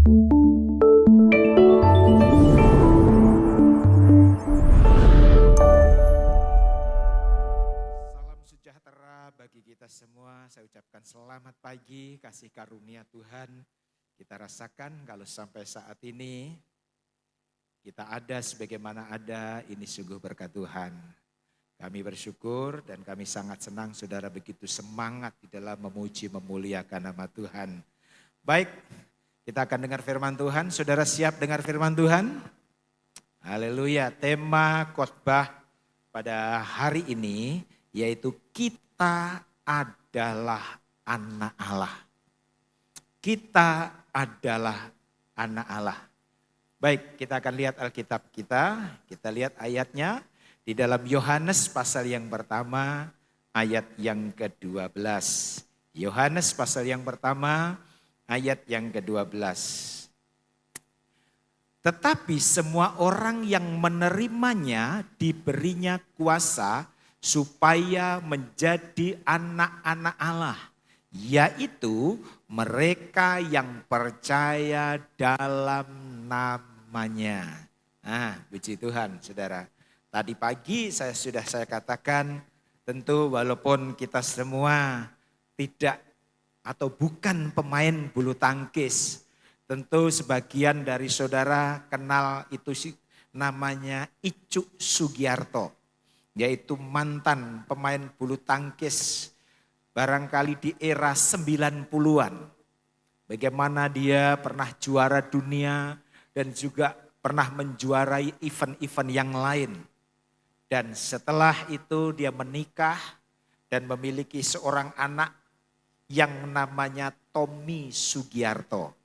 Salam sejahtera bagi kita semua. Saya ucapkan selamat pagi, kasih karunia Tuhan. Kita rasakan kalau sampai saat ini kita ada sebagaimana ada, ini sungguh berkat Tuhan. Kami bersyukur dan kami sangat senang saudara begitu semangat di dalam memuji memuliakan nama Tuhan. Baik, kita akan dengar firman Tuhan. Saudara siap dengar firman Tuhan? Haleluya. Tema khotbah pada hari ini yaitu kita adalah anak Allah. Kita adalah anak Allah. Baik, kita akan lihat Alkitab kita. Kita lihat ayatnya di dalam Yohanes pasal yang pertama ayat yang ke-12. Yohanes pasal yang pertama ayat yang ke-12. Tetapi semua orang yang menerimanya diberinya kuasa supaya menjadi anak-anak Allah, yaitu mereka yang percaya dalam namanya. Puji Tuhan saudara. Tadi pagi saya katakan tentu walaupun kita semua tidak atau bukan pemain bulu tangkis. Tentu sebagian dari saudara kenal itu sih namanya Icuk Sugiarto. Yaitu mantan pemain bulu tangkis barangkali di era 90-an. Bagaimana dia pernah juara dunia dan juga pernah menjuarai event-event yang lain. Dan setelah itu dia menikah dan memiliki seorang anak yang namanya Tommy Sugiarto.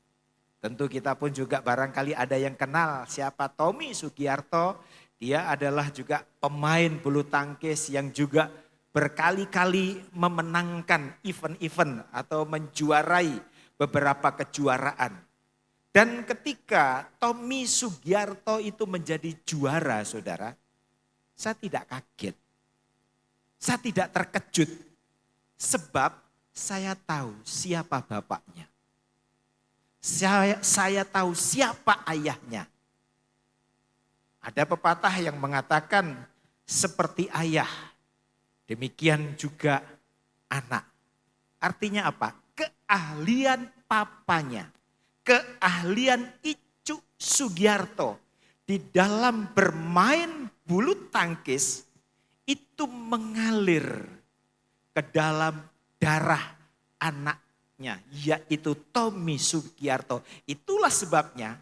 Tentu kita pun juga barangkali ada yang kenal siapa Tommy Sugiarto. Dia adalah juga pemain bulu tangkis yang juga berkali-kali memenangkan event-event atau menjuarai beberapa kejuaraan. Dan ketika Tommy Sugiarto itu menjadi juara saudara, saya tidak kaget. Saya tidak terkejut. Sebab saya tahu siapa bapaknya. Saya tahu siapa ayahnya. Ada pepatah yang mengatakan seperti ayah, demikian juga anak. Artinya apa? Keahlian papanya, keahlian Icuk Sugiarto di dalam bermain bulu tangkis itu mengalir ke dalam darah anaknya, yaitu Tommy Sugiarto. Itulah sebabnya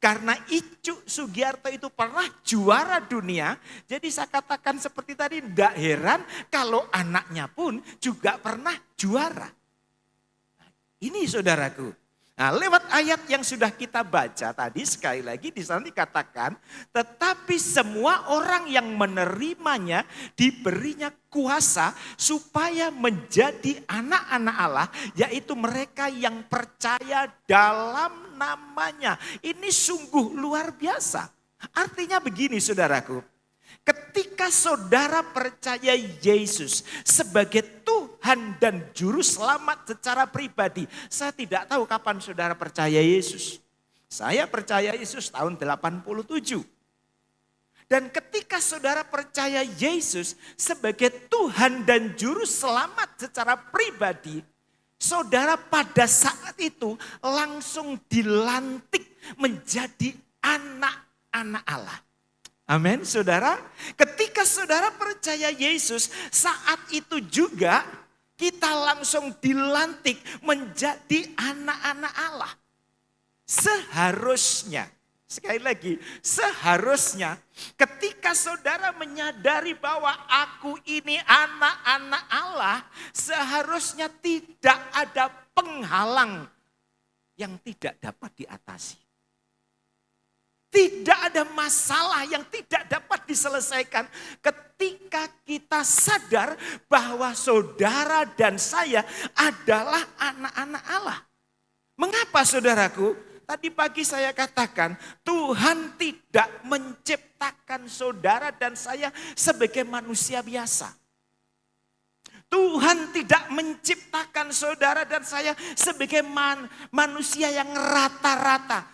karena Icuk Sugiarto itu pernah juara dunia, jadi saya katakan seperti tadi, tidak heran kalau anaknya pun juga pernah juara. Ini saudaraku. Nah, lewat ayat yang sudah kita baca tadi sekali lagi di sana dikatakan, tetapi semua orang yang menerimanya diberinya kuasa supaya menjadi anak-anak Allah, yaitu mereka yang percaya dalam namanya. Ini sungguh luar biasa. Artinya begini saudaraku, ketika saudara percaya Yesus sebagai Tuhan dan Juru Selamat secara pribadi. Saya tidak tahu kapan saudara percaya Yesus. Saya percaya Yesus tahun 87. Dan ketika saudara percaya Yesus sebagai Tuhan dan Juru Selamat secara pribadi, saudara pada saat itu langsung dilantik menjadi anak-anak Allah. Amin saudara. Ketika saudara percaya Yesus, saat itu juga kita langsung dilantik menjadi anak-anak Allah. Seharusnya, sekali lagi, seharusnya ketika saudara menyadari bahwa aku ini anak-anak Allah, seharusnya tidak ada penghalang yang tidak dapat diatasi. Tidak ada masalah yang tidak dapat diselesaikan ketika kita sadar bahwa saudara dan saya adalah anak-anak Allah. Mengapa saudaraku? Tadi pagi saya katakan Tuhan tidak menciptakan saudara dan saya sebagai manusia biasa. Tuhan tidak menciptakan saudara dan saya sebagai manusia yang rata-rata.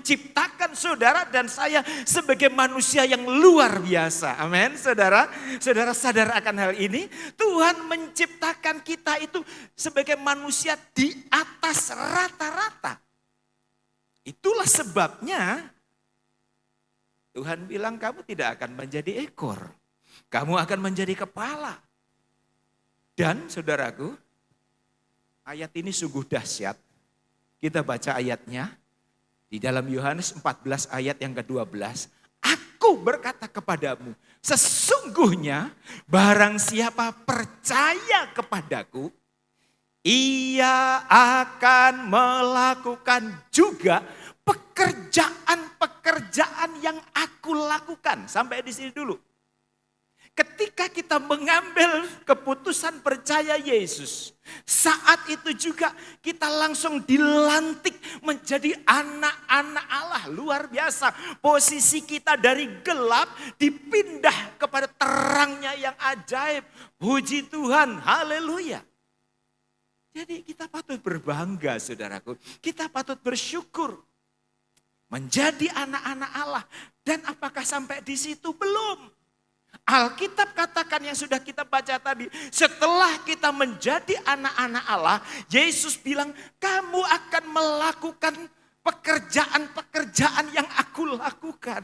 menciptakan saudara dan saya sebagai manusia yang luar biasa. Amin, saudara. Saudara sadar akan hal ini? Tuhan menciptakan kita itu sebagai manusia di atas rata-rata. Itulah sebabnya Tuhan bilang kamu tidak akan menjadi ekor. Kamu akan menjadi kepala. Dan saudaraku, ayat ini sungguh dahsyat. Kita baca ayatnya di dalam Yohanes 14 ayat yang ke-12. Aku berkata kepadamu, sesungguhnya barang siapa percaya kepadaku, ia akan melakukan juga pekerjaan-pekerjaan yang aku lakukan. Sampai di sini dulu. Ketika kita mengambil keputusan percaya Yesus, saat itu juga kita langsung dilantik menjadi anak-anak Allah. Luar biasa. Posisi kita dari gelap dipindah kepada terangnya yang ajaib. Puji Tuhan, haleluya. Jadi kita patut berbangga saudaraku. Kita patut bersyukur. Menjadi anak-anak Allah. Dan apakah sampai di situ? Belum. Alkitab katakan yang sudah kita baca tadi. Setelah kita menjadi anak-anak Allah. Yesus bilang kamu akan melakukan pekerjaan-pekerjaan yang aku lakukan.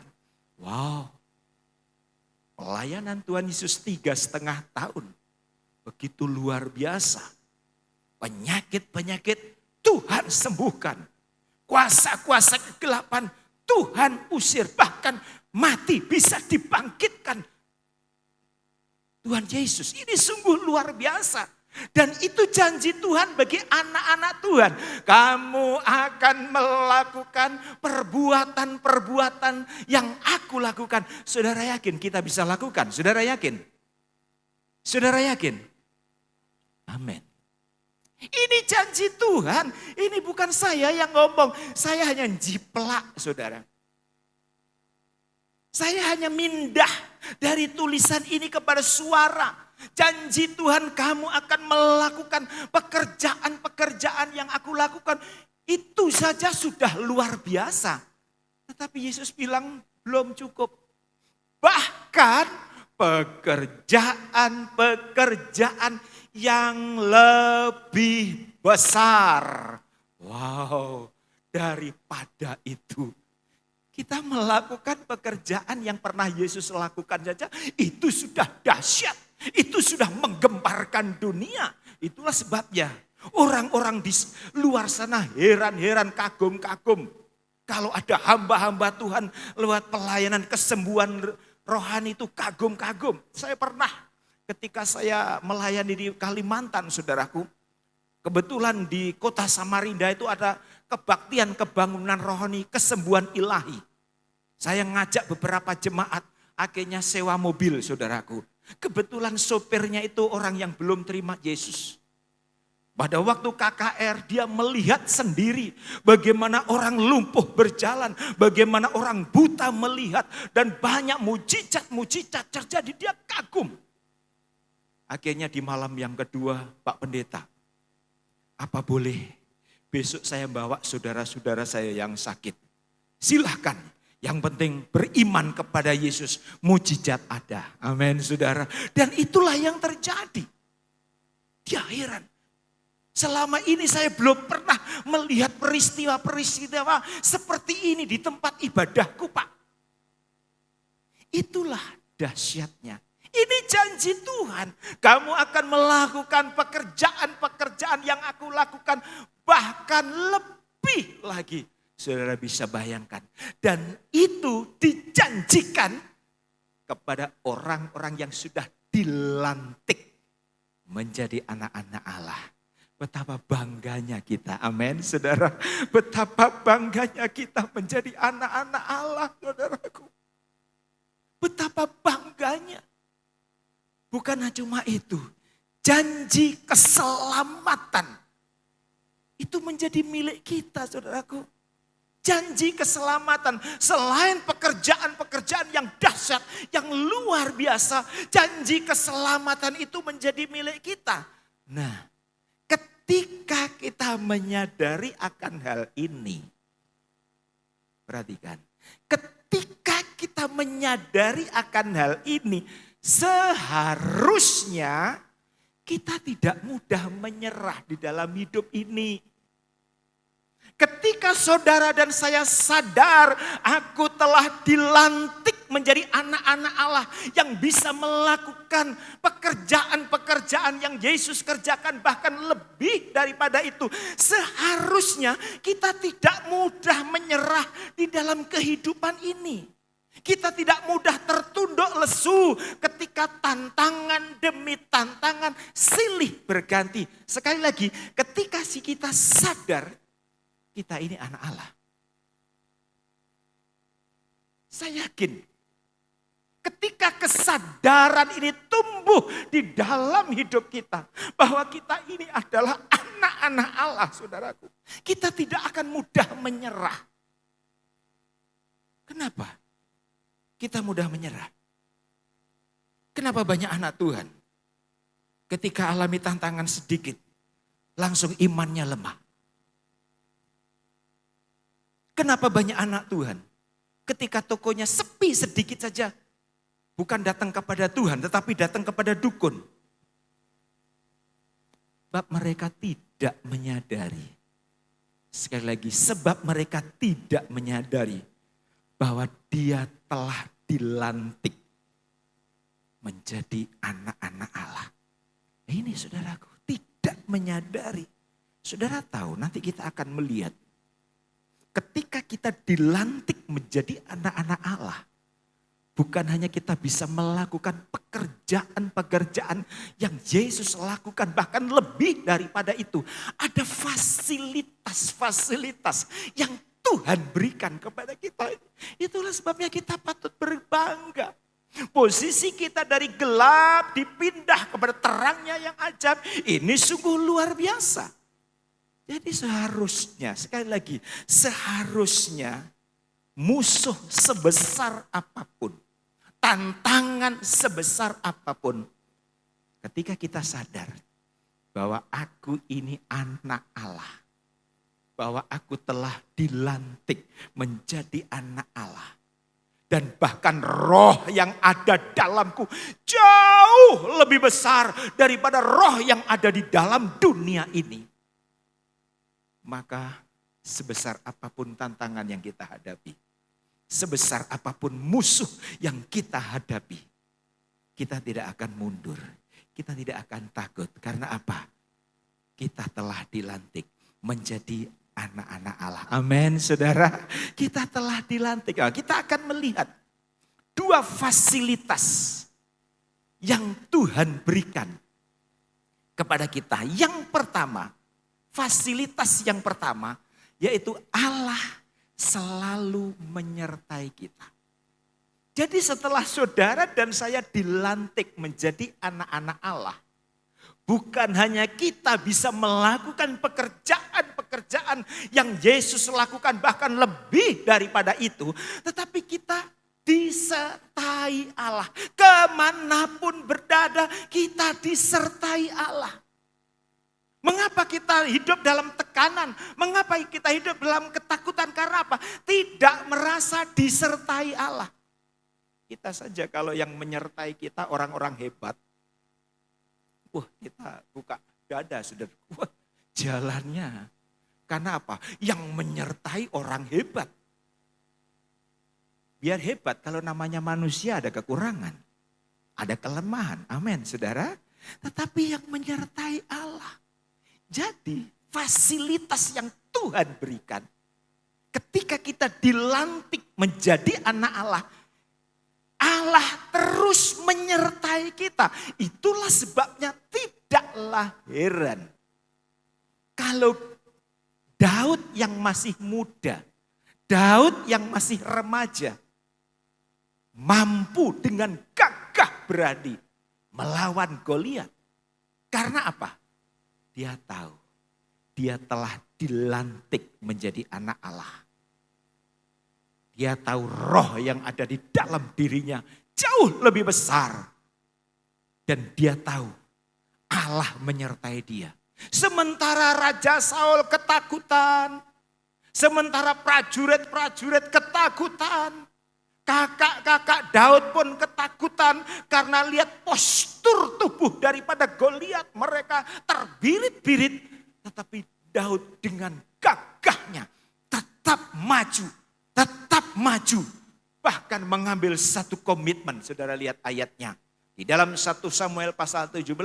Wow. Pelayanan Tuhan Yesus 3,5 tahun. Begitu luar biasa. Penyakit-penyakit Tuhan sembuhkan. Kuasa-kuasa kegelapan Tuhan usir. Bahkan mati bisa dibangkitkan. Tuhan Yesus ini sungguh luar biasa. Dan itu janji Tuhan bagi anak-anak Tuhan. Kamu akan melakukan perbuatan-perbuatan yang aku lakukan. Saudara yakin kita bisa lakukan? Saudara yakin? Saudara yakin? Amin. Ini janji Tuhan. Ini bukan saya yang ngomong. Saya hanya jiplak saudara. Saya hanya mindah dari tulisan ini kepada suara. Janji Tuhan kamu akan melakukan pekerjaan-pekerjaan yang aku lakukan. Itu saja sudah luar biasa. Tetapi Yesus bilang belum cukup. Bahkan pekerjaan-pekerjaan yang lebih besar. Wow, daripada itu. Kita melakukan pekerjaan yang pernah Yesus lakukan saja, itu sudah dahsyat. Itu sudah menggemparkan dunia. Itulah sebabnya orang-orang di luar sana heran-heran, kagum-kagum. Kalau ada hamba-hamba Tuhan lewat pelayanan kesembuhan rohani itu kagum-kagum. Saya pernah ketika saya melayani di Kalimantan saudaraku. Kebetulan di kota Samarinda itu ada kebaktian kebangunan rohani kesembuhan ilahi. Saya ngajak beberapa jemaat akhirnya sewa mobil saudaraku. Kebetulan sopirnya itu orang yang belum terima Yesus. Pada waktu KKR dia melihat sendiri bagaimana orang lumpuh berjalan. Bagaimana orang buta melihat dan banyak mujizat-mujizat terjadi. Dia kagum. Akhirnya di malam yang kedua Pak Pendeta. Apa boleh besok saya bawa saudara-saudara saya yang sakit. Silahkan. Yang penting beriman kepada Yesus. Mujizat ada. Amin saudara. Dan itulah yang terjadi. Dia heran. Selama ini saya belum pernah melihat peristiwa-peristiwa seperti ini di tempat ibadahku Pak. Itulah dahsyatnya. Ini janji Tuhan. Kamu akan melakukan pekerjaan-pekerjaan yang aku lakukan. Bahkan lebih lagi. Saudara bisa bayangkan. Dan itu dijanjikan kepada orang-orang yang sudah dilantik menjadi anak-anak Allah. Betapa bangganya kita. Amin saudara. Betapa bangganya kita menjadi anak-anak Allah saudaraku. Betapa bangganya. Bukan cuma itu, janji keselamatan itu menjadi milik kita saudaraku. Janji keselamatan selain pekerjaan-pekerjaan yang dahsyat, yang luar biasa. Janji keselamatan itu menjadi milik kita. Nah, ketika kita menyadari akan hal ini, Perhatikan, ketika kita menyadari akan hal ini, seharusnya kita tidak mudah menyerah di dalam hidup ini. Ketika saudara dan saya sadar, aku telah dilantik menjadi anak-anak Allah yang bisa melakukan pekerjaan-pekerjaan yang Yesus kerjakan, bahkan lebih daripada itu. Seharusnya kita tidak mudah menyerah di dalam kehidupan ini. Kita tidak mudah tertunduk lesu ketika tantangan demi tantangan silih berganti. Sekali lagi, ketika kita sadar kita ini anak Allah. Saya yakin ketika kesadaran ini tumbuh di dalam hidup kita, bahwa kita ini adalah anak-anak Allah, saudaraku, kita tidak akan mudah menyerah. Kenapa kita mudah menyerah? Kenapa banyak anak Tuhan ketika alami tantangan sedikit langsung imannya lemah? Kenapa banyak anak Tuhan ketika tokonya sepi sedikit saja, bukan datang kepada Tuhan tetapi datang kepada dukun? Sebab mereka tidak menyadari. Sekali lagi, sebab mereka tidak menyadari bahwa dia telah dilantik menjadi anak-anak Allah. Ini saudaraku, tidak menyadari. Saudara tahu, nanti kita akan melihat ketika kita dilantik menjadi anak-anak Allah, bukan hanya kita bisa melakukan pekerjaan-pekerjaan yang Yesus lakukan, bahkan lebih daripada itu. Ada fasilitas-fasilitas yang Tuhan berikan kepada kita. Itulah sebabnya kita patut berbangga. Posisi kita dari gelap dipindah kepada terangnya yang ajaib. Ini sungguh luar biasa. Jadi seharusnya, sekali lagi, seharusnya musuh sebesar apapun, tantangan sebesar apapun, ketika kita sadar bahwa aku ini anak Allah, bahwa aku telah dilantik menjadi anak Allah, dan bahkan roh yang ada dalamku jauh lebih besar daripada roh yang ada di dalam dunia ini. Maka sebesar apapun tantangan yang kita hadapi, sebesar apapun musuh yang kita hadapi, kita tidak akan mundur, kita tidak akan takut. Karena apa? Kita telah dilantik menjadi anak-anak Allah. Amin, saudara. Kita telah dilantik. Kita akan melihat dua fasilitas yang Tuhan berikan kepada kita. Yang pertama, fasilitas yang pertama, yaitu Allah selalu menyertai kita. Jadi setelah saudara dan saya dilantik menjadi anak-anak Allah, bukan hanya kita bisa melakukan pekerjaan-pekerjaan yang Yesus lakukan, bahkan lebih daripada itu, tetapi kita disertai Allah. Kemanapun berada, kita disertai Allah. Mengapa kita hidup dalam tekanan? Mengapa kita hidup dalam ketakutan? Karena apa? Tidak merasa disertai Allah. Kita saja kalau yang menyertai kita orang-orang hebat. Wah, kita buka dada, saudara. Wah, jalannya. Karena apa? Yang menyertai orang hebat. Biar hebat, kalau namanya manusia ada kekurangan. Ada kelemahan. Amin, saudara. Tetapi yang menyertai Allah. Jadi fasilitas yang Tuhan berikan ketika kita dilantik menjadi anak Allah, Allah terus menyertai kita. Itulah sebabnya tidaklah heran kalau Daud yang masih muda, Daud yang masih remaja, mampu dengan gagah berani melawan Goliat. Karena apa? Dia tahu, dia telah dilantik menjadi anak Allah. Dia tahu roh yang ada di dalam dirinya jauh lebih besar. Dan dia tahu Allah menyertai dia. Sementara Raja Saul ketakutan, Sementara prajurit-prajurit ketakutan. Kakak-kakak Daud pun ketakutan karena lihat postur tubuh daripada Goliat. Mereka terbirit-birit. Tetapi Daud dengan gagahnya tetap maju. Tetap maju. Bahkan mengambil satu komitmen. Saudara lihat ayatnya. Di dalam 1 Samuel pasal 17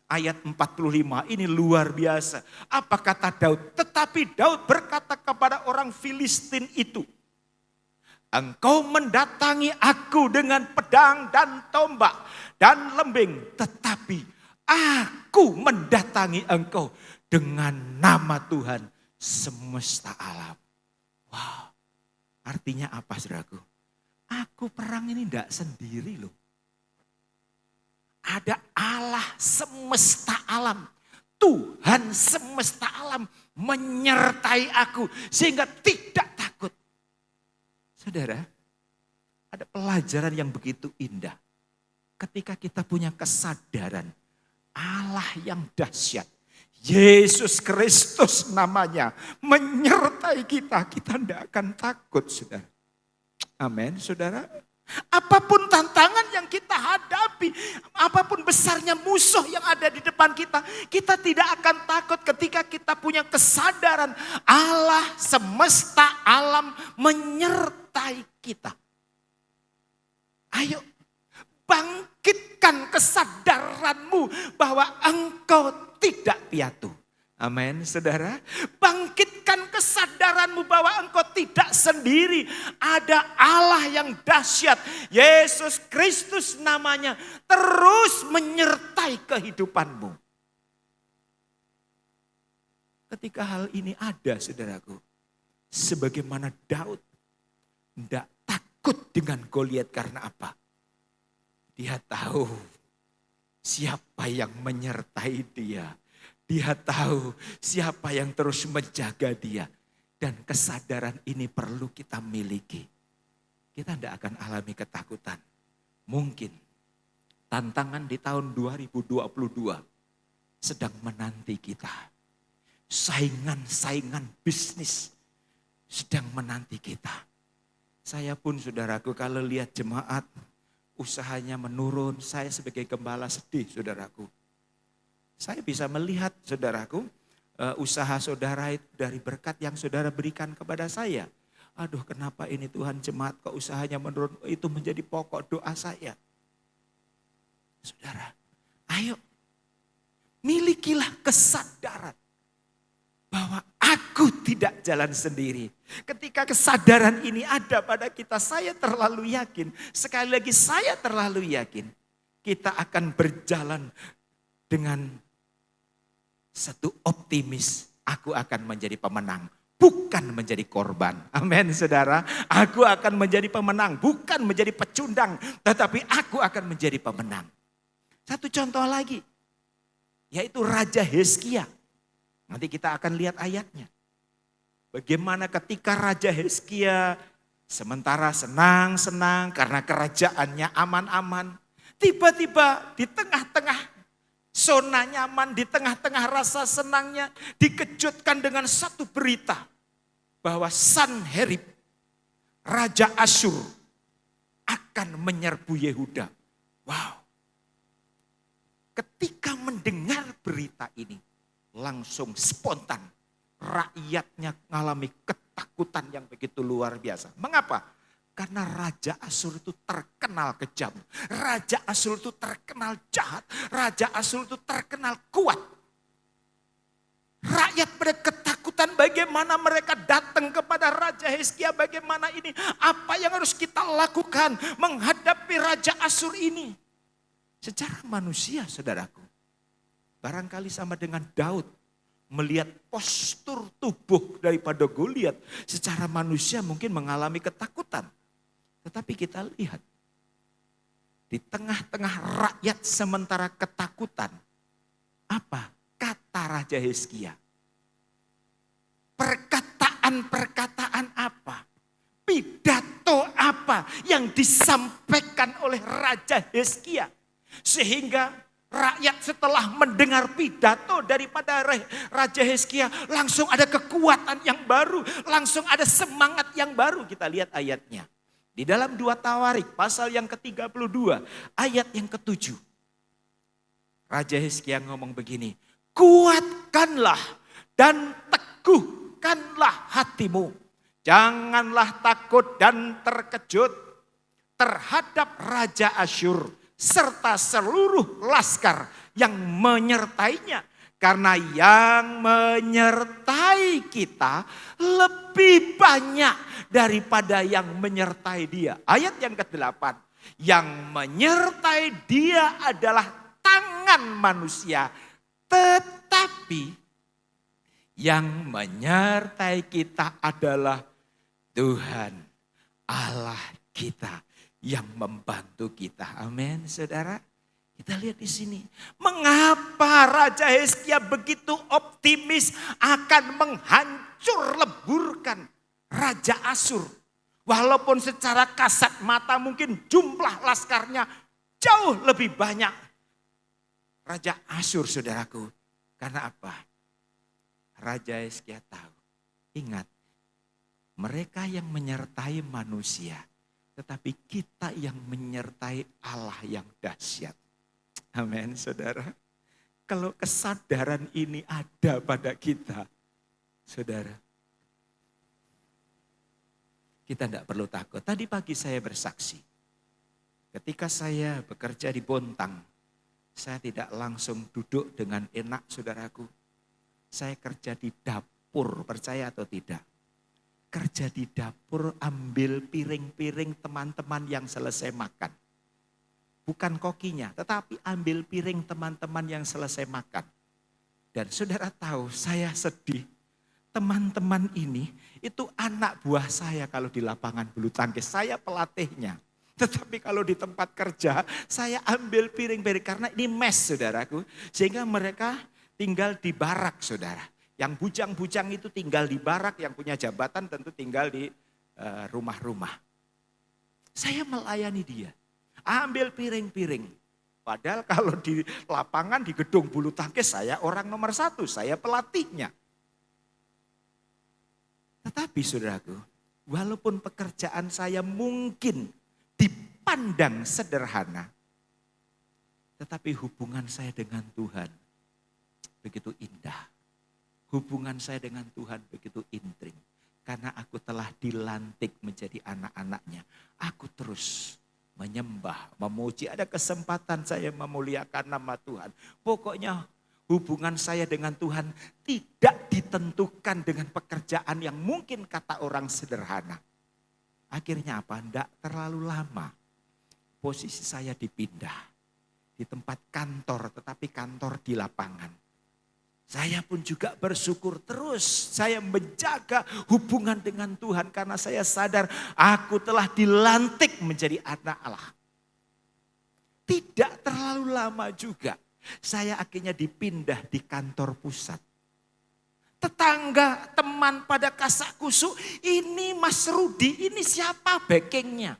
ayat 45 ini luar biasa. Apa kata Daud? Tetapi Daud berkata kepada orang Filistin itu. Engkau mendatangi aku dengan pedang dan tombak dan lembing. Tetapi aku mendatangi engkau dengan nama Tuhan semesta alam. Wow, artinya apa saudaraku? Aku perang ini tidak sendiri loh. Ada Allah semesta alam. Tuhan semesta alam menyertai aku sehingga tidak takut. Saudara, ada pelajaran yang begitu indah. Ketika kita punya kesadaran Allah yang dahsyat. Yesus Kristus namanya menyertai kita. Kita tidak akan takut saudara. Amin saudara. Apapun tantangan yang kita hadapi, apapun besarnya musuh yang ada di depan kita, kita tidak akan takut ketika kita punya kesadaran Allah semesta alam menyertai kita. Ayo bangkitkan kesadaranmu bahwa engkau tidak piatu. Amin, saudara. Bangkitkan kesadaranmu bahwa engkau tidak sendiri. Ada Allah yang dahsyat. Yesus Kristus namanya terus menyertai kehidupanmu. Ketika hal ini ada, saudaraku. Sebagaimana Daud tidak takut dengan Goliat karena apa? Dia tahu siapa yang menyertai dia. Dia tahu siapa yang terus menjaga dia. Dan kesadaran ini perlu kita miliki. Kita tidak akan alami ketakutan. Mungkin tantangan di tahun 2022 sedang menanti kita. Saingan-saingan bisnis sedang menanti kita. Saya pun saudaraku kalau lihat jemaat usahanya menurun, saya sebagai gembala sedih saudaraku. Saya bisa melihat saudaraku, usaha saudara itu dari berkat yang saudara berikan kepada saya. Aduh kenapa ini Tuhan jemaat kok usahanya menurun, itu menjadi pokok doa saya. Saudara, ayo milikilah kesadaran bahwa aku tidak jalan sendiri. Ketika kesadaran ini ada pada kita, saya terlalu yakin. Sekali lagi saya terlalu yakin. Kita akan berjalan dengan satu optimis, aku akan menjadi pemenang, bukan menjadi korban. Amin saudara, aku akan menjadi pemenang, bukan menjadi pecundang, tetapi aku akan menjadi pemenang. Satu contoh lagi, yaitu Raja Hizkia. Nanti kita akan lihat ayatnya. Bagaimana ketika Raja Hizkia sementara senang-senang karena kerajaannya aman-aman. Tiba-tiba di tengah-tengah zona nyaman, di tengah-tengah rasa senangnya dikejutkan dengan satu berita. Bahwa Sanherib, Raja Asyur akan menyerbu Yehuda. Wow. Ketika mendengar berita ini, langsung spontan rakyatnya mengalami ketakutan yang begitu luar biasa. Mengapa? Karena Raja Asyur itu terkenal kejam. Raja Asyur itu terkenal jahat. Raja Asyur itu terkenal kuat. Rakyat pada ketakutan bagaimana mereka datang kepada Raja Hizkia. Bagaimana ini, apa yang harus kita lakukan menghadapi Raja Asyur ini. Secara manusia saudaraku. Barangkali sama dengan Daud. Melihat postur tubuh daripada Goliat. Secara manusia mungkin mengalami ketakutan. Tetapi kita lihat. Di tengah-tengah rakyat sementara ketakutan. Apa kata Raja Hizkia? Perkataan-perkataan apa? Pidato apa yang disampaikan oleh Raja Hizkia? Sehingga rakyat setelah mendengar pidato daripada Raja Hizkia langsung ada kekuatan yang baru, langsung ada semangat yang baru. Kita lihat ayatnya. Di dalam 2 Tawarik pasal yang ke-32 ayat yang ke-7. Raja Hizkia ngomong begini, kuatkanlah dan teguhkanlah hatimu. Janganlah takut dan terkejut terhadap Raja Asyur serta seluruh laskar yang menyertainya. Karena yang menyertai kita lebih banyak daripada yang menyertai dia. Ayat yang ke-8. Yang menyertai dia adalah tangan manusia. Tetapi yang menyertai kita adalah Tuhan Allah kita yang membantu kita. Amin, saudara. Kita lihat di sini. Mengapa Raja Hizkia begitu optimis akan menghancur leburkan Raja Asyur. Walaupun secara kasat mata mungkin jumlah laskarnya jauh lebih banyak. Raja Asyur, saudaraku. Karena apa? Raja Hizkia tahu. Ingat, mereka yang menyertai manusia. Tetapi kita yang menyertai Allah yang dahsyat. Amin, saudara. Kalau kesadaran ini ada pada kita, saudara, kita tidak perlu takut. Tadi pagi saya bersaksi, ketika saya bekerja di Bontang, saya tidak langsung duduk dengan enak, saudaraku. Saya kerja di dapur, percaya atau tidak? Kerja di dapur, ambil piring-piring teman-teman yang selesai makan. Bukan kokinya, tetapi ambil piring teman-teman yang selesai makan. Dan saudara tahu, saya sedih. Teman-teman ini, itu anak buah saya kalau di lapangan bulu tangkis. Saya pelatihnya. Tetapi kalau di tempat kerja, saya ambil piring-piring. Karena ini mes, saudaraku. Sehingga mereka tinggal di barak, saudara. Yang bujang-bujang itu tinggal di barak, yang punya jabatan tentu tinggal di rumah-rumah. Saya melayani dia. Ambil piring-piring. Padahal kalau di lapangan, di gedung bulu tangkis, saya orang nomor 1, saya pelatihnya. Tetapi saudaraku, walaupun pekerjaan saya mungkin dipandang sederhana, tetapi hubungan saya dengan Tuhan begitu indah. Hubungan saya dengan Tuhan begitu intrim. Karena aku telah dilantik menjadi anak-anaknya. Aku terus menyembah, memuji. Ada kesempatan saya memuliakan nama Tuhan. Pokoknya hubungan saya dengan Tuhan tidak ditentukan dengan pekerjaan yang mungkin kata orang sederhana. Akhirnya apa? Tidak terlalu lama. Posisi saya dipindah. Di tempat kantor, tetapi kantor di lapangan. Saya pun juga bersyukur terus. Saya menjaga hubungan dengan Tuhan karena saya sadar aku telah dilantik menjadi anak Allah. Tidak terlalu lama juga saya akhirnya dipindah di kantor pusat. Tetangga, teman pada kasak kusuk, ini Mas Rudi, ini siapa backingnya?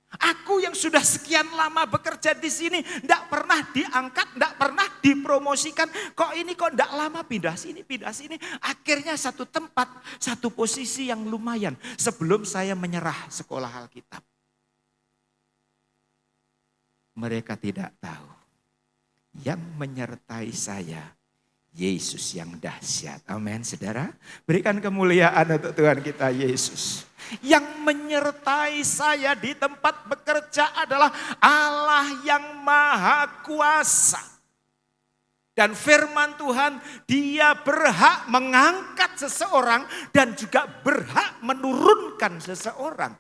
Aku yang sudah sekian lama bekerja di sini, tidak pernah diangkat, tidak pernah dipromosikan. Kok ini kok tidak lama pindah sini. Akhirnya satu tempat, satu posisi yang lumayan. Sebelum saya menyerah sekolah Alkitab. Mereka tidak tahu. Yang menyertai saya, Yesus yang dahsyat. Amin, saudara. Berikan kemuliaan untuk Tuhan kita Yesus. Yang menyertai saya di tempat bekerja adalah Allah yang Maha Kuasa. Dan firman Tuhan, Dia berhak mengangkat seseorang dan juga berhak menurunkan seseorang.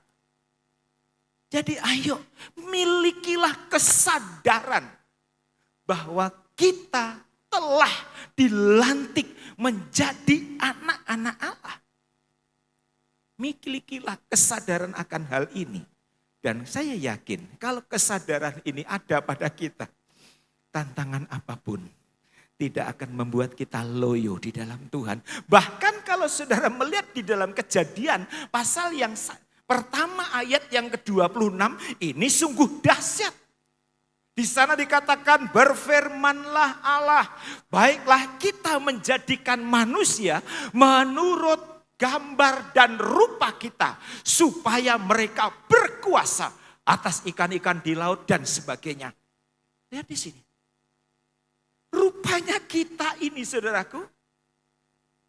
Jadi ayo, milikilah kesadaran bahwa kita telah dilantik menjadi anak-anak Allah. Milikilah kesadaran akan hal ini. Dan saya yakin kalau kesadaran ini ada pada kita, tantangan apapun tidak akan membuat kita loyo di dalam Tuhan. Bahkan kalau saudara melihat di dalam Kejadian pasal yang pertama ayat yang ke-26, ini sungguh dahsyat. Di sana dikatakan berfirmanlah Allah, baiklah kita menjadikan manusia menurut gambar dan rupa kita, supaya mereka berkuasa atas ikan-ikan di laut dan sebagainya. Lihat di sini. Rupanya kita ini, saudaraku,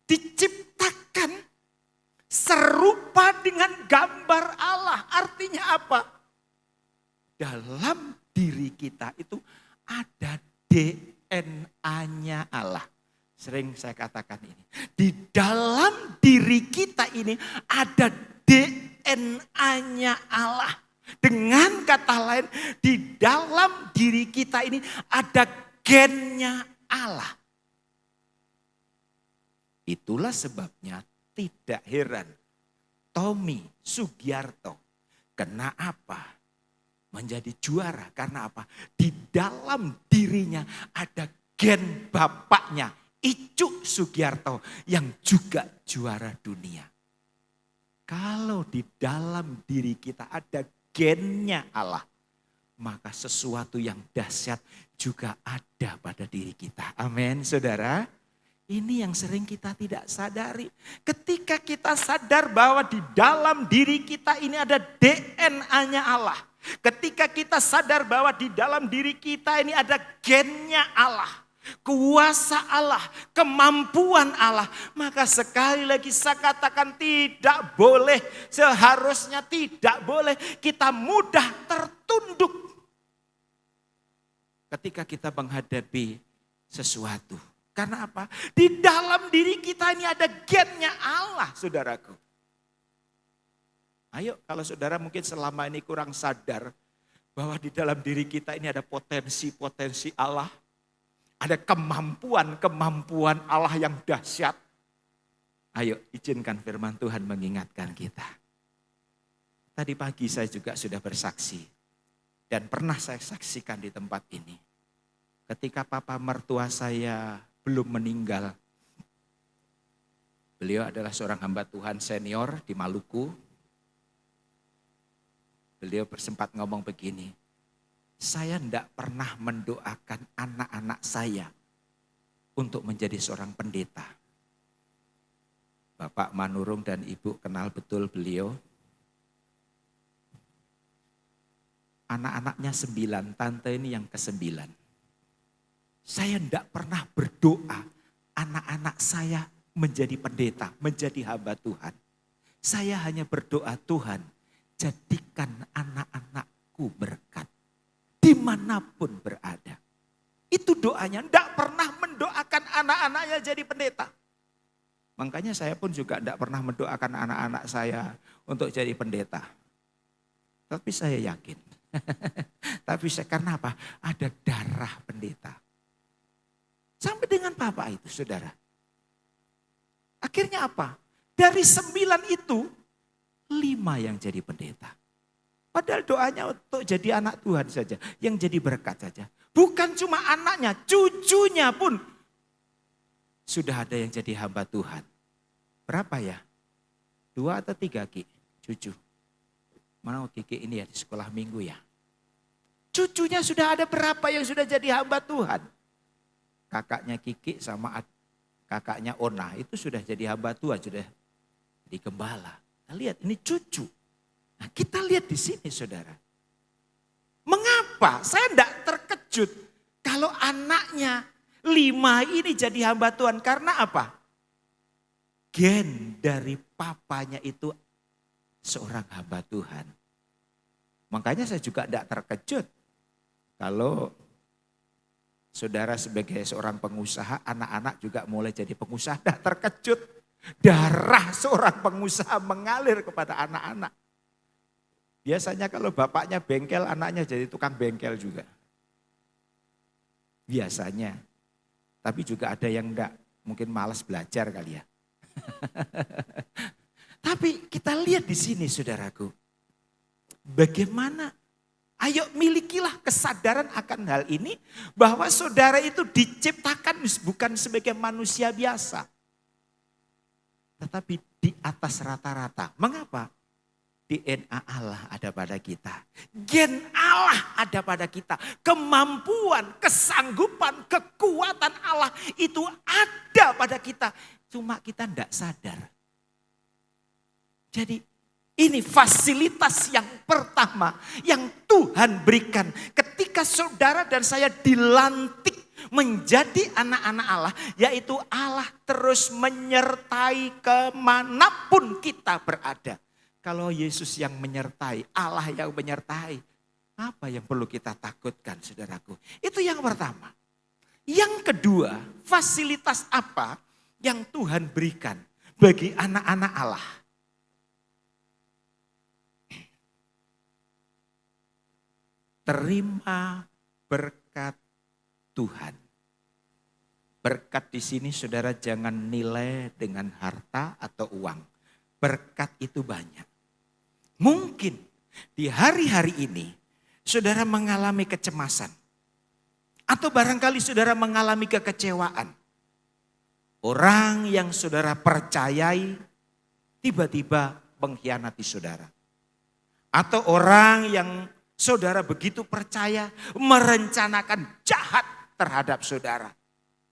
diciptakan serupa dengan gambar Allah. Artinya apa? Dalam diri kita itu ada DNA-nya Allah. Sering saya katakan ini. Di dalam diri kita ini ada DNA-nya Allah. Dengan kata lain, di dalam diri kita ini ada gennya Allah. Itulah sebabnya tidak heran Tommy Sugiarto kena apa? Menjadi juara. Karena apa? Di dalam dirinya ada gen bapaknya, Icuk Sugiarto, yang juga juara dunia. Kalau di dalam diri kita ada gennya Allah, maka sesuatu yang dahsyat juga ada pada diri kita. Amin, saudara. Ini yang sering kita tidak sadari. Ketika kita sadar bahwa di dalam diri kita ini ada DNA-nya Allah. Ketika kita sadar bahwa di dalam diri kita ini ada gennya Allah. Kuasa Allah, kemampuan Allah. Maka sekali lagi saya katakan tidak boleh, seharusnya tidak boleh kita mudah tertunduk. Ketika kita menghadapi sesuatu. Karena apa? Di dalam diri kita ini ada gennya Allah, saudaraku. Ayo, kalau saudara mungkin selama ini kurang sadar bahwa di dalam diri kita ini ada potensi-potensi Allah. Ada kemampuan-kemampuan Allah yang dahsyat. Ayo, izinkan firman Tuhan mengingatkan kita. Tadi pagi saya juga sudah bersaksi. Dan pernah saya saksikan di tempat ini. Ketika papa mertua saya belum meninggal. Beliau adalah seorang hamba Tuhan senior di Maluku. Beliau sempat ngomong begini, saya tidak pernah mendoakan anak-anak saya untuk menjadi seorang pendeta. Bapak Manurung dan Ibu kenal betul beliau. Anak-anaknya 9, tante ini yang ke-9. Saya tidak pernah berdoa anak-anak saya menjadi pendeta, menjadi hamba Tuhan. Saya hanya berdoa, Tuhan jadikan anak-anakku berkat dimanapun berada. Itu doanya, tidak pernah mendoakan anak-anaknya jadi pendeta. Makanya saya pun juga tidak pernah mendoakan anak-anak saya untuk jadi pendeta. Tapi saya yakin. Karena apa? Ada darah pendeta. Sampai dengan papa itu, saudara. Akhirnya apa? Dari 9 itu, 5 yang jadi pendeta. Padahal doanya untuk jadi anak Tuhan saja. Yang jadi berkat saja. Bukan cuma anaknya, cucunya pun. Sudah ada yang jadi hamba Tuhan. Berapa ya? 2 atau 3 Ki? Cucu. Mana Kiki ini ya di sekolah minggu ya? Cucunya sudah ada berapa yang sudah jadi hamba Tuhan? Kakaknya Kiki sama kakaknya Ona itu sudah jadi hamba Tuhan, sudah di gembala. Nah, lihat ini cucu. Nah, kita lihat di sini saudara. Mengapa saya tidak terkejut kalau anaknya 5 ini jadi hamba Tuhan? Karena apa? Gen dari papanya itu seorang hamba Tuhan. Makanya saya juga tidak terkejut kalau saudara sebagai seorang pengusaha, anak-anak juga mulai jadi pengusaha. Tidak terkejut, darah seorang pengusaha mengalir kepada anak-anak. Biasanya kalau bapaknya bengkel, anaknya jadi tukang bengkel juga. Biasanya. Tapi juga ada yang enggak, mungkin malas belajar kali ya. Tapi kita lihat di sini saudaraku. Bagaimana? Ayo milikilah kesadaran akan hal ini. Bahwa saudara itu diciptakan bukan sebagai manusia biasa. Tetapi di atas rata-rata. Mengapa? DNA Allah ada pada kita. Gen Allah ada pada kita. Kemampuan, kesanggupan, kekuatan Allah itu ada pada kita. Cuma kita tidak sadar. Jadi ini fasilitas yang pertama yang Tuhan berikan. Ketika saudara dan saya dilantik menjadi anak-anak Allah. Yaitu Allah terus menyertai kemanapun kita berada. Kalau Yesus yang menyertai, Allah yang menyertai, apa yang perlu kita takutkan, saudaraku? Itu yang pertama. Yang kedua, fasilitas apa yang Tuhan berikan bagi anak-anak Allah? Terima berkat Tuhan. Berkat di sini saudara jangan nilai dengan harta atau uang. Berkat itu banyak. Mungkin di hari-hari ini saudara mengalami kecemasan. Atau barangkali saudara mengalami kekecewaan. Orang yang saudara percayai tiba-tiba mengkhianati saudara. Atau orang yang saudara begitu percaya merencanakan jahat terhadap saudara.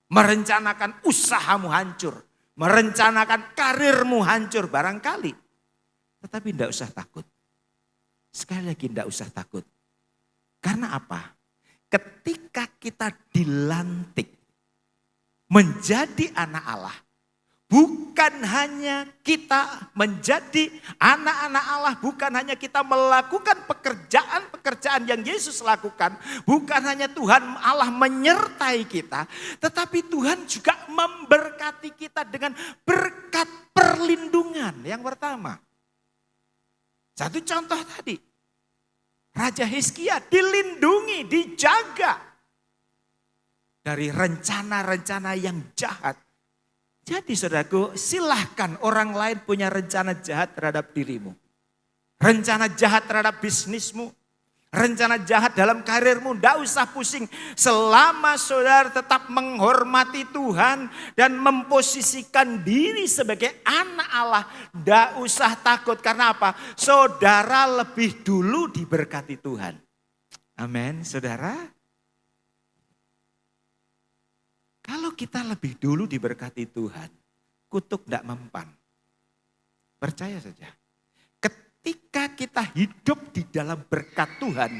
Merencanakan usahamu hancur. Merencanakan karirmu hancur barangkali. Tetapi tidak usah takut. Sekali lagi tidak usah takut. Karena apa? Ketika kita dilantik menjadi anak Allah. Bukan hanya kita menjadi anak-anak Allah. Bukan hanya kita melakukan pekerjaan-pekerjaan yang Yesus lakukan. Bukan hanya Tuhan Allah menyertai kita. Tetapi Tuhan juga memberkati kita dengan berkat perlindungan. Yang pertama. Satu contoh tadi. Raja Hizkia dilindungi, dijaga. Dari rencana-rencana yang jahat. Jadi saudaraku, silahkan orang lain punya rencana jahat terhadap dirimu. Rencana jahat terhadap bisnismu. Rencana jahat dalam karirmu. Tidak usah pusing. Selama saudara tetap menghormati Tuhan. Dan memposisikan diri sebagai anak Allah. Tidak usah takut. Karena apa? Saudara lebih dulu diberkati Tuhan. Amin, saudara. Kalau kita lebih dulu diberkati Tuhan, kutuk tidak mempan. Percaya saja. Ketika kita hidup di dalam berkat Tuhan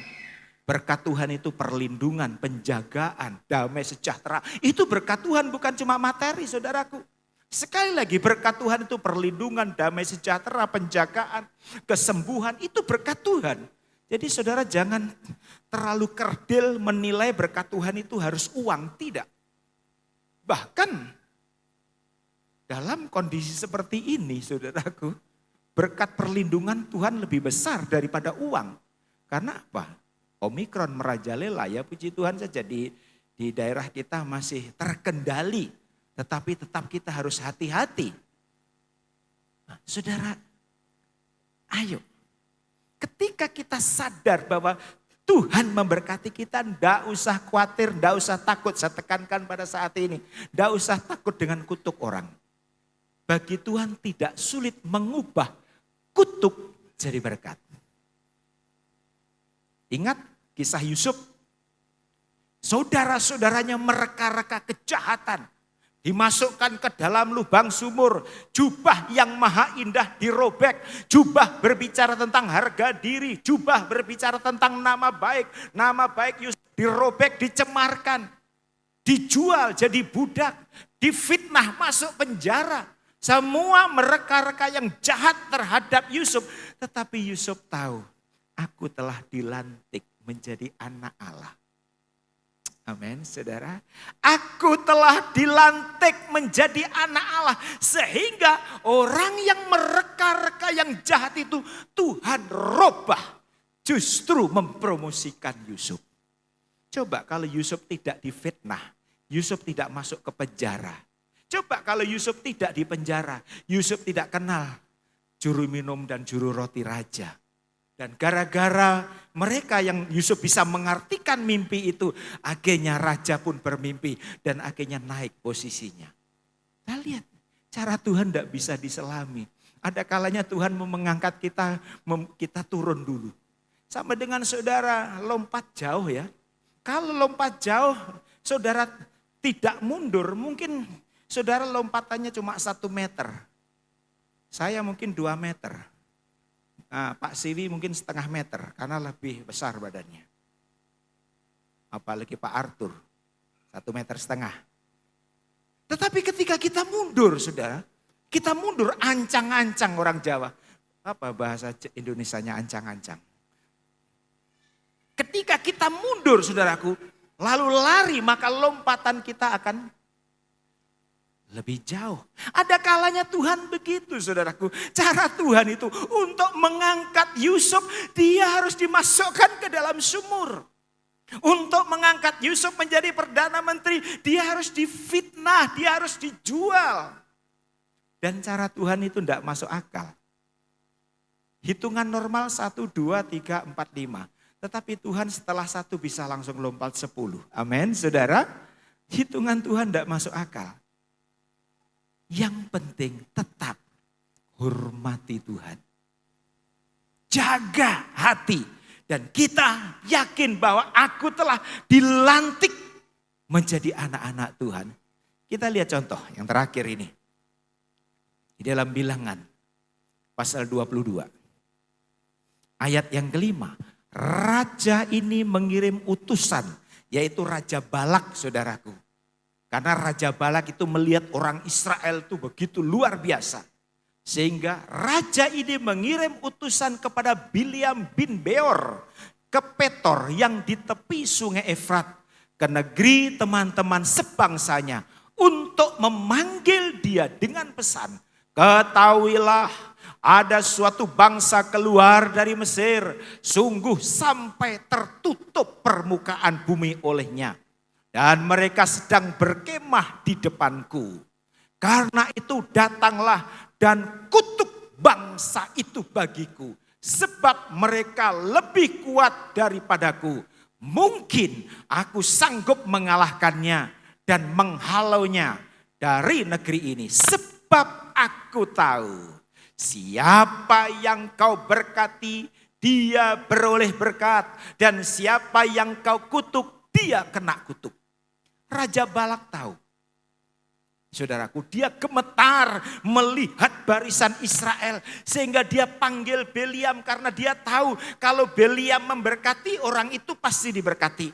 itu perlindungan, penjagaan, damai sejahtera. Itu berkat Tuhan bukan cuma materi saudaraku. Sekali lagi berkat Tuhan itu perlindungan, damai sejahtera, penjagaan, kesembuhan. Itu berkat Tuhan. Jadi saudara jangan terlalu kerdil menilai berkat Tuhan itu harus uang, tidak. Bahkan dalam kondisi seperti ini saudaraku, berkat perlindungan Tuhan lebih besar daripada uang. Karena apa? Omikron merajalela ya puji Tuhan saja di daerah kita masih terkendali. Tetapi tetap kita harus hati-hati. Nah, saudara, ayo. Ketika kita sadar bahwa Tuhan memberkati kita, tidak usah khawatir, tidak usah takut. Saya tekankan pada saat ini. Tidak usah takut dengan kutuk orang. Bagi Tuhan tidak sulit mengubah kutuk jadi berkat. Ingat kisah Yusuf. Saudara-saudaranya mereka-reka kejahatan. Dimasukkan ke dalam lubang sumur. Jubah yang maha indah dirobek. Jubah berbicara tentang harga diri. Jubah berbicara tentang nama baik. Nama baik Yusuf dirobek, dicemarkan. Dijual jadi budak. Difitnah masuk penjara. Semua mereka-reka yang jahat terhadap Yusuf. Tetapi Yusuf tahu, aku telah dilantik menjadi anak Allah. Amin, saudara. Aku telah dilantik menjadi anak Allah. Sehingga orang yang mereka-reka yang jahat itu Tuhan robah. Justru mempromosikan Yusuf. Coba kalau Yusuf tidak difitnah. Yusuf tidak masuk ke penjara. Coba kalau Yusuf tidak di penjara. Yusuf tidak kenal juru minum dan juru roti raja. Dan gara-gara mereka yang Yusuf bisa mengartikan mimpi itu, akhirnya raja pun bermimpi dan akhirnya naik posisinya. Kita lihat cara Tuhan tidak bisa diselami. Ada kalanya Tuhan mau mengangkat kita, kita turun dulu. Sama dengan saudara lompat jauh ya. Kalau lompat jauh, saudara tidak mundur, mungkin saudara lompatannya cuma 1 meter. Saya mungkin 2 meter. Nah, Pak Siwi mungkin 0,5 meter karena lebih besar badannya. Apalagi Pak Arthur, 1,5 meter. Tetapi ketika kita mundur saudara, kita mundur ancang-ancang orang Jawa. Apa bahasa Indonesianya ancang-ancang? Ketika kita mundur saudaraku, lalu lari maka lompatan kita akan lebih jauh. Ada kalanya Tuhan begitu saudaraku. Cara Tuhan itu untuk mengangkat Yusuf, dia harus dimasukkan ke dalam sumur. Untuk mengangkat Yusuf menjadi Perdana Menteri, dia harus difitnah, dia harus dijual. Dan cara Tuhan itu tidak masuk akal. Hitungan normal 1, 2, 3, 4, 5. Tetapi Tuhan setelah 1 bisa langsung lompat 10. Amin saudara. Hitungan Tuhan tidak masuk akal. Yang penting tetap hormati Tuhan. Jaga hati. Dan kita yakin bahwa aku telah dilantik menjadi anak-anak Tuhan. Kita lihat contoh yang terakhir ini. Di dalam Bilangan pasal 22. Ayat yang kelima. Raja ini mengirim utusan, yaitu Raja Balak saudaraku. Karena Raja Balak itu melihat orang Israel itu begitu luar biasa. Sehingga raja ini mengirim utusan kepada Bileam bin Beor ke Petor yang di tepi sungai Efrat. Ke negeri teman-teman sebangsanya untuk memanggil dia dengan pesan. Ketahuilah ada suatu bangsa keluar dari Mesir, sungguh sampai tertutup permukaan bumi olehnya. Dan mereka sedang berkemah di depanku. Karena itu datanglah dan kutuk bangsa itu bagiku. Sebab mereka lebih kuat daripadaku. Mungkin aku sanggup mengalahkannya dan menghalaunya dari negeri ini. Sebab aku tahu siapa yang kau berkati, dia beroleh berkat. Dan siapa yang kau kutuk, dia kena kutuk. Raja Balak tahu. Saudaraku, dia gemetar melihat barisan Israel. Sehingga dia panggil Bileam karena dia tahu kalau Bileam memberkati, orang itu pasti diberkati.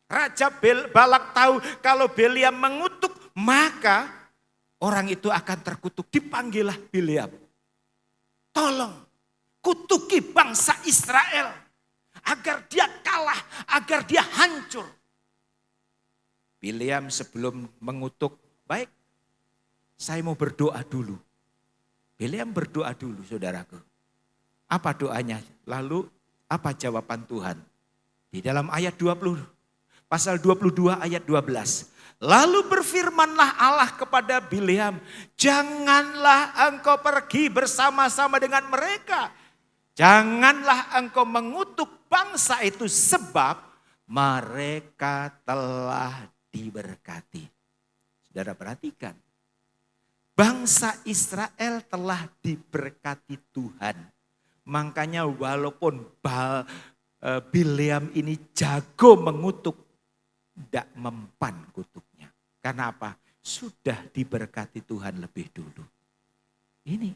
Raja Balak tahu kalau Bileam mengutuk, maka orang itu akan terkutuk. Dipanggillah Bileam. Tolong kutuki bangsa Israel agar dia kalah, agar dia hancur. Bileam sebelum mengutuk, baik, saya mau berdoa dulu. Bileam berdoa dulu saudaraku. Apa doanya? Lalu apa jawaban Tuhan? Di dalam ayat 20, pasal 22 ayat 12. Lalu berfirmanlah Allah kepada Bileam, janganlah engkau pergi bersama-sama dengan mereka. Janganlah engkau mengutuk bangsa itu sebab mereka telah diberkati. Saudara perhatikan. Bangsa Israel telah diberkati Tuhan. Makanya walaupun Bileam ini jago mengutuk, tidak mempan kutuknya. Karena apa? Sudah diberkati Tuhan lebih dulu. Ini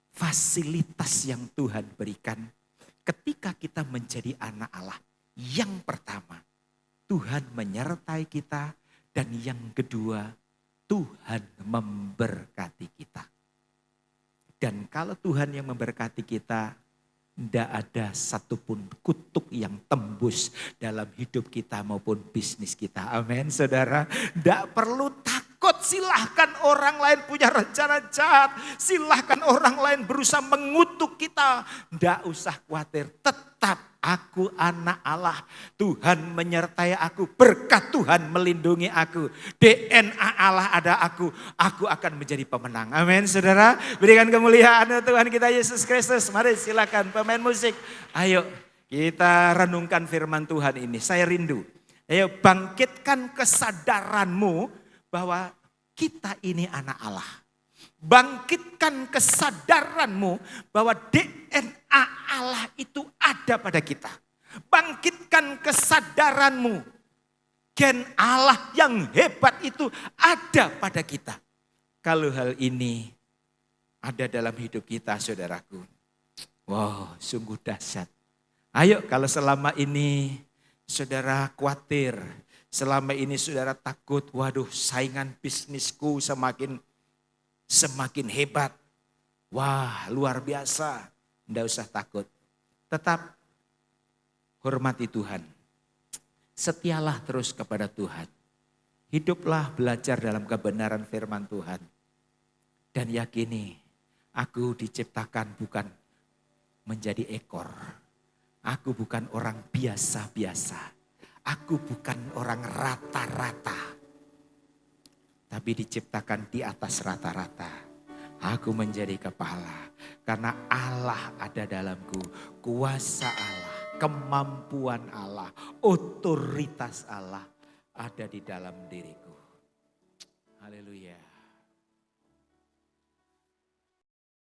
fasilitas yang Tuhan berikan ketika kita menjadi anak Allah. Yang pertama, Tuhan menyertai kita. Dan yang kedua, Tuhan memberkati kita. Dan kalau Tuhan yang memberkati kita, tidak ada satupun kutuk yang tembus dalam hidup kita maupun bisnis kita. Amin saudara. Tidak perlu takut, silahkan orang lain punya rencana jahat. Silahkan orang lain berusaha mengutuk kita. Tidak usah khawatir, tetap aku anak Allah. Tuhan menyertai aku, berkat Tuhan melindungi aku. DNA Allah ada aku akan menjadi pemenang. Amin saudara. Berikan kemuliaan Tuhan kita Yesus Kristus. Mari silakan pemain musik. Ayo kita renungkan firman Tuhan ini. Saya rindu. Ayo bangkitkan kesadaranmu bahwa kita ini anak Allah. Bangkitkan kesadaranmu bahwa DNA Allah itu ada pada kita. Bangkitkan kesadaranmu, gen Allah yang hebat itu ada pada kita. Kalau hal ini ada dalam hidup kita, saudaraku, wow, sungguh dahsyat. Ayo, kalau selama ini saudara khawatir, selama ini saudara takut, waduh saingan bisnisku semakin hebat. Wah, luar biasa. Tidak usah takut. Tetap hormati Tuhan. Setialah terus kepada Tuhan. Hiduplah belajar dalam kebenaran firman Tuhan. Dan yakini, aku diciptakan bukan menjadi ekor. Aku bukan orang biasa-biasa. Aku bukan orang rata-rata. Tapi diciptakan di atas rata-rata. Aku menjadi kepala. Karena Allah ada dalamku. Kuasa Allah, kemampuan Allah, otoritas Allah ada di dalam diriku. Haleluya.